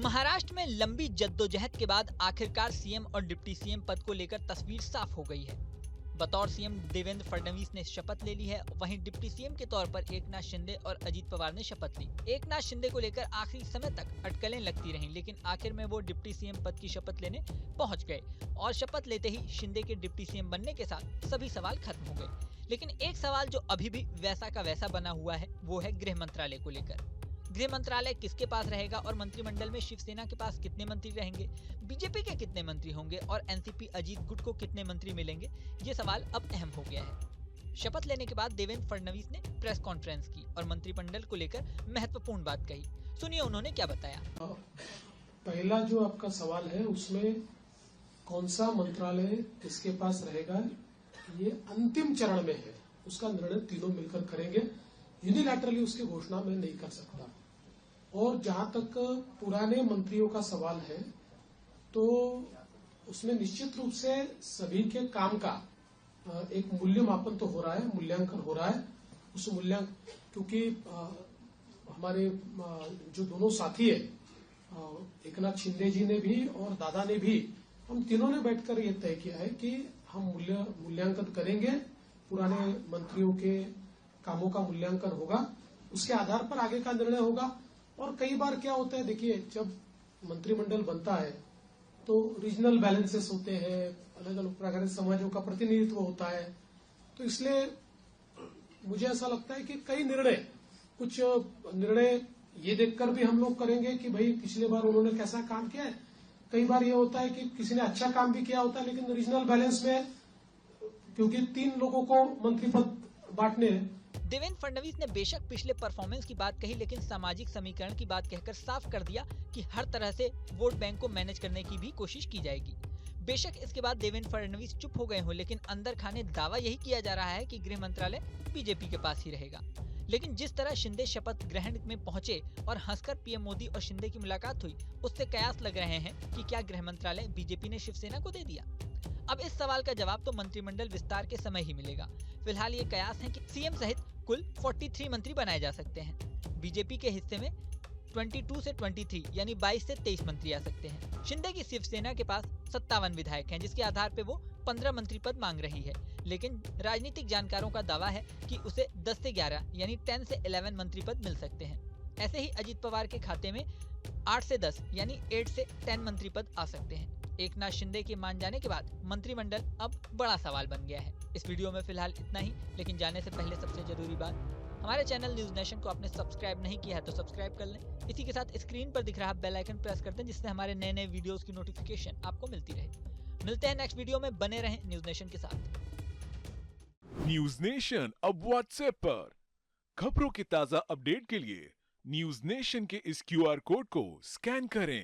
महाराष्ट्र में लंबी जद्दोजहद के बाद आखिरकार सीएम और डिप्टी सीएम पद को लेकर तस्वीर साफ हो गई है। बतौर सीएम देवेंद्र फडणवीस ने शपथ ले ली है, वहीं डिप्टी सीएम के तौर पर एकनाथ शिंदे और अजित पवार ने शपथ ली। एकनाथ शिंदे को लेकर आखिरी समय तक अटकलें लगती रहीं, लेकिन आखिर में वो डिप्टी सीएम पद की शपथ लेने पहुंच गए और शपथ लेते ही शिंदे के डिप्टी सीएम बनने के साथ सभी सवाल खत्म हो गए। लेकिन एक सवाल जो अभी भी वैसा का वैसा बना हुआ है, वो है गृह मंत्रालय को लेकर। गृह मंत्रालय किसके पास रहेगा और मंत्रिमंडल में शिवसेना के पास कितने मंत्री रहेंगे, बीजेपी के कितने मंत्री होंगे और एनसीपी अजीत गुट को कितने मंत्री मिलेंगे, ये सवाल अब अहम हो गया है। शपथ लेने के बाद देवेंद्र फडणवीस ने प्रेस कॉन्फ्रेंस की और मंत्रिमंडल को लेकर महत्वपूर्ण बात कही। सुनिए उन्होंने क्या बताया। पहला जो आपका सवाल है उसमें कौन सा मंत्रालय किसके पास रहेगा, ये अंतिम चरण में है। उसका निर्णय तीनों मिलकर करेंगे। यूनिलैटरली उसकी घोषणा मैं नहीं कर सकता। और जहां तक पुराने मंत्रियों का सवाल है, तो उसमें निश्चित रूप से सभी के काम का एक मूल्यमापन तो हो रहा है, मूल्यांकन हो रहा है। उस मूल्यांकन क्योंकि हमारे जो दोनों साथी है, एकनाथ शिंदे जी ने भी और दादा ने भी, हम तीनों ने बैठकर ये तय किया है कि हम मूल्यांकन करेंगे। पुराने मंत्रियों के कामों का मूल्यांकन होगा, उसके आधार पर आगे का निर्णय होगा। और कई बार क्या होता है, देखिए, जब मंत्रिमंडल बनता है तो रीजनल बैलेंसेस होते हैं, अलग अलग प्रकार के समाजों का प्रतिनिधित्व होता है। तो इसलिए मुझे ऐसा लगता है कि कुछ निर्णय ये देखकर भी हम लोग करेंगे कि भाई पिछले बार उन्होंने कैसा काम किया है। कई बार ये होता है कि किसी ने अच्छा काम भी किया होता है, लेकिन रीजनल बैलेंस में क्योंकि 3 लोगों को मंत्री पद बांटने हैं। देवेंद्र फडणवीस ने बेशक पिछले परफॉर्मेंस की बात कही, लेकिन सामाजिक समीकरण की बात कहकर साफ कर दिया कि हर तरह से वोट बैंक को मैनेज करने की भी कोशिश की जाएगी। बेशक इसके बाद देवेंद्र फडणवीस चुप हो गए हो, लेकिन अंदर खाने दावा यही किया जा रहा है कि गृह मंत्रालय बीजेपी के पास ही रहेगा। लेकिन जिस तरह शिंदे शपथ ग्रहण में पहुंचे और हंसकर पीएम मोदी और शिंदे की मुलाकात हुई, उससे कयास लग रहे हैं कि क्या गृह मंत्रालय बीजेपी ने शिवसेना को दे दिया। अब इस सवाल का जवाब तो मंत्रिमंडल विस्तार के समय ही मिलेगा। फिलहाल ये कयास है कि सीएम सहित कुल 43 मंत्री बनाए जा सकते हैं। बीजेपी के हिस्से में 22 से 23 यानी 22 से 23 मंत्री आ सकते हैं। शिंदे की शिवसेना के पास 57 विधायक हैं, जिसके आधार पे वो 15 मंत्री पद मांग रही है। लेकिन राजनीतिक जानकारों का दावा है कि उसे 10 से 11 यानी 10 से 11 मंत्री पद मिल सकते हैं। ऐसे ही अजित पवार के खाते में 8 से 10 यानी 8 से 10 मंत्री पद आ सकते हैं। एकनाथ शिंदे के मान जाने के बाद मंत्रिमंडल अब बड़ा सवाल बन गया है। इस वीडियो में फिलहाल इतना ही, लेकिन जाने से पहले सबसे जरूरी बात, हमारे चैनल न्यूज नेशन को आपने सब्सक्राइब नहीं किया है तो सब्सक्राइब कर लें। इसी के साथ स्क्रीन पर दिख रहा बेल आइकन प्रेस कर दें, जिससे हमारे नए नए वीडियोस की नोटिफिकेशन आपको मिलती रहे। मिलते हैं नेक्स्ट वीडियो में, बने रहें न्यूज नेशन के साथ। न्यूज नेशन अब व्हाट्सएप पर खबरों के ताजा अपडेट के लिए न्यूज नेशन के इस QR कोड को स्कैन करें।